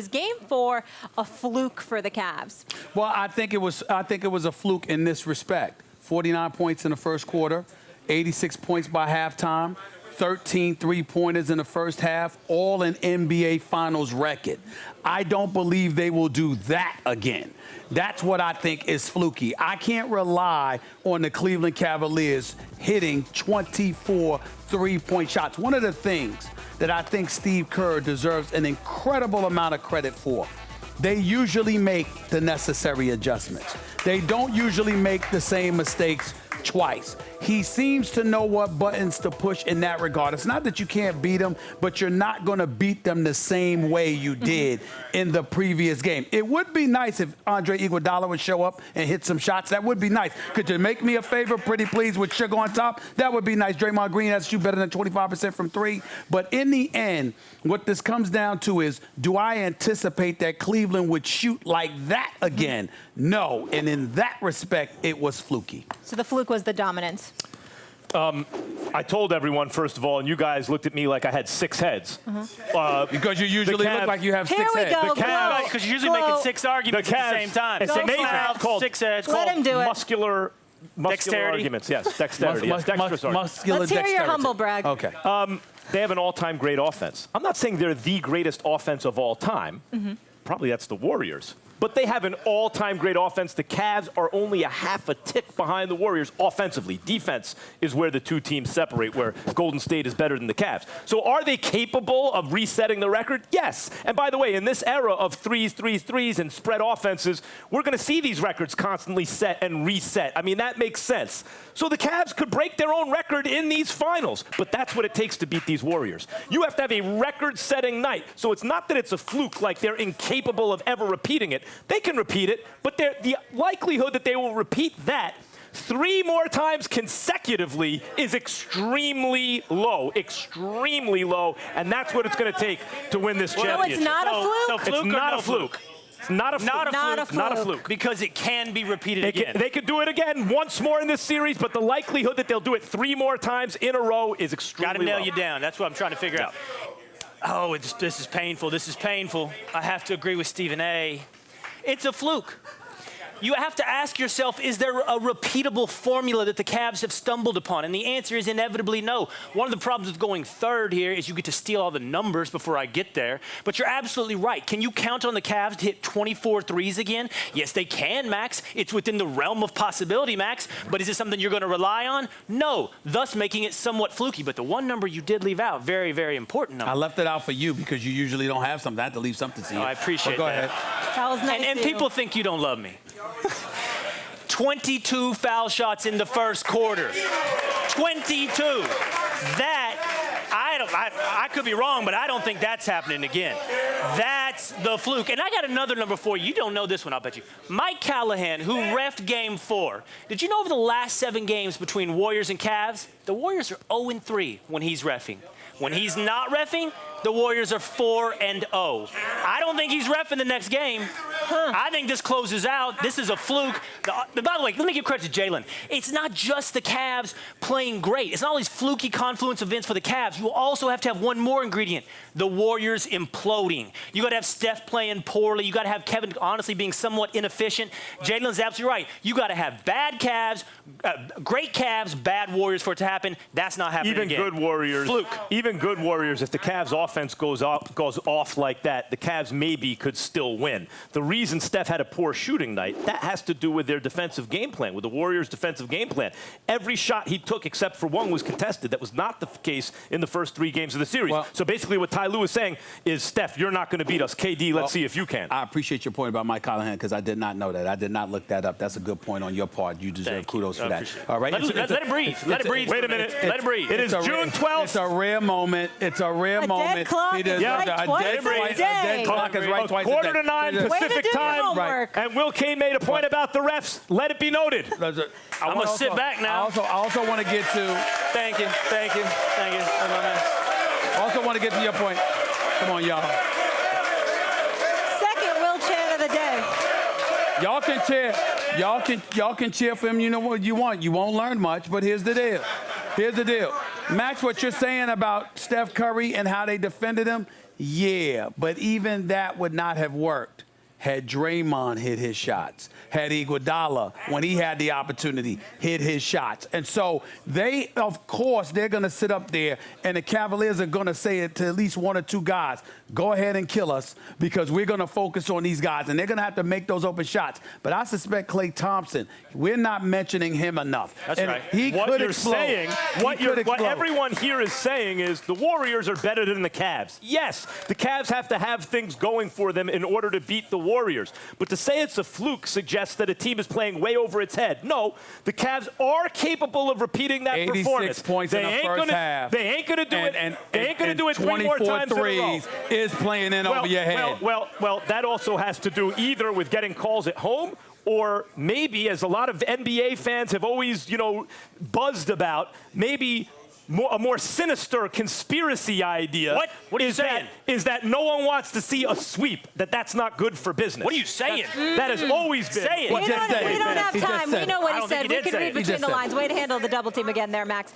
Is Game 4 a fluke for the Cavs? Well, I think it was a fluke in this respect. 49 points in the first quarter, 86 points by halftime, 13 three-pointers in the first half, all an NBA Finals record. I don't believe they will do that again. That's what I think is fluky. I can't rely on the Cleveland Cavaliers hitting 24 three-point shots. One of the things that I think Steve Kerr deserves an incredible amount of credit for, they usually make the necessary adjustments. They don't usually make the same mistakes twice. He seems to know what buttons to push in that regard. It's not that you can't beat them, but you're not going to beat them the same way you did in the previous game. It would be nice if Andre Iguodala would show up and hit some shots. That would be nice. Could you make me a favor, pretty please, with sugar on top? That would be nice. Draymond Green has to shoot better than 25% from three. But in the end, what this comes down to is, do I anticipate that Cleveland would shoot like that again? No. And in that respect, it was fluky. So the fluke was the dominance. I told everyone, first of all, and you guys looked at me like I had 6 heads. Because you usually look like you have 6 heads. Here we go. Because you're usually making 6 arguments at the same time. It's amazing. It's called 6 heads. Let him do it. Muscular arguments. Yes, dexterity. Dexterous arguments. Let's hear your humble brag. Okay. They have an all-time great offense. I'm not saying they're the greatest offense of all time. Probably that's the Warriors. But they have an all-time great offense. The Cavs are only a half a tick behind the Warriors offensively. Defense is where the two teams separate, where Golden State is better than the Cavs. So are they capable of resetting the record? Yes. And by the way, in this era of threes, and spread offenses, we're going to see these records constantly set and reset. I mean, that makes sense. So the Cavs could break their own record in these finals. But that's what it takes to beat these Warriors. You have to have a record-setting night. So it's not that it's a fluke, like they're incapable of ever repeating it. They can repeat it, but the likelihood that they will repeat that 3 more times consecutively is extremely low, and that's what it's going to take to win this championship. So it's not a fluke? So fluke it's not or no a fluke. fluke? It's not a fluke. Not a fluke. Because it can be repeated again. They could do it again once more in this series, but the likelihood that they'll do it 3 more times in a row is extremely low. Got to nail you down. That's what I'm trying to figure out. Oh, this is painful. This is painful. I have to agree with Stephen A. It's a fluke. You have to ask yourself, is there a repeatable formula that the Cavs have stumbled upon? And the answer is inevitably no. One of the problems with going third here is you get to steal all the numbers before I get there. But you're absolutely right. Can you count on the Cavs to hit 24 threes again? Yes, they can, Max. It's within the realm of possibility, Max. But is it something you're going to rely on? No, thus making it somewhat fluky. But the one number you did leave out, very, very important number. I left it out for you because you usually don't have something. I had to leave something to you. Oh, I appreciate go that. Ahead. That was nice. And people think you don't love me. 22 foul shots in the first quarter. 22. That, I could be wrong, but I don't think that's happening again. That's the fluke. And I got another number for you. You don't know this one, I'll bet you. Mike Callahan, who reffed Game 4. Did you know over the last 7 games between Warriors and Cavs, the Warriors are 0-3 when he's reffing. When he's not reffing, the Warriors are 4-0. I don't think he's reffing the next game. I think this closes out. This is a fluke. By the way, let me give credit to Jalen. It's not just the Cavs playing great. It's not all these fluky confluence events for the Cavs. You also have to have one more ingredient. The Warriors imploding. You got to have Steph playing poorly. You got to have Kevin honestly being somewhat inefficient. Jalen's absolutely right. You got to have bad Cavs, great Cavs, bad Warriors for it to happen. That's not happening again. Even good Warriors. Fluke. Even good Warriors, if the Cavs offense goes off like that, the Cavs maybe could still win. The reason Steph had a poor shooting night, that has to do with their defensive game plan, with the Warriors' defensive game plan. Every shot he took except for one was contested. That was not the case in the first 3 games of the series. Well, so basically what Ty Lue is saying is, Steph, you're not going to beat us. KD, let's see if you can. I appreciate your point about Mike Callahan because I did not know that. I did not look that up. That's a good point on your part. You deserve kudos for that. All right. Let it breathe. Let it breathe. Wait a minute. Let it breathe. It is June 12th. It's a rare moment. It's a rare moment. Dead clock is right twice a day. Dead clock is right twice a day. 8:45 Pacific time. Right. And Will Kane made a point about the refs. Let it be noted. I'm going to sit back now. I also want to get to... Thank you. I also want to get to your point. Come on, y'all. Second Will chant of the day. Y'all can cheer. Y'all can cheer for him. You know what you want. You won't learn much, but here's the deal. Max, what you're saying about Steph Curry and how they defended him, Yeah, but even that would not have worked had Draymond hit his shots, had Iguodala, when he had the opportunity, hit his shots. And so they, of course, they're going to sit up there, and the Cavaliers are going to say it to at least one or two guys, go ahead and kill us because we're going to focus on these guys, and they're going to have to make those open shots. But I suspect Klay Thompson, we're not mentioning him enough. That's right. He What could you're explode. saying, what everyone here is saying is the Warriors are better than the Cavs. Yes, the Cavs have to have things going for them in order to beat the Warriors. But to say it's a fluke suggests that a team is playing way over its head. No, the Cavs are capable of repeating that 86 performance. points in the first half. They ain't going to do it. They ain't going to do it 3 more times 24 in a row. threes is playing in over your head. Well, that also has to do either with getting calls at home or maybe, as a lot of NBA fans have always, buzzed about, maybe a more sinister conspiracy idea. What are you saying? Is that no one wants to see a sweep, that's not good for business. What are you saying? That has always been. Say it. what- We don't have He just time. said We it. know what I he don't said. think he We did can say read it. between just the said it. lines. Way to handle the double team again there, Max.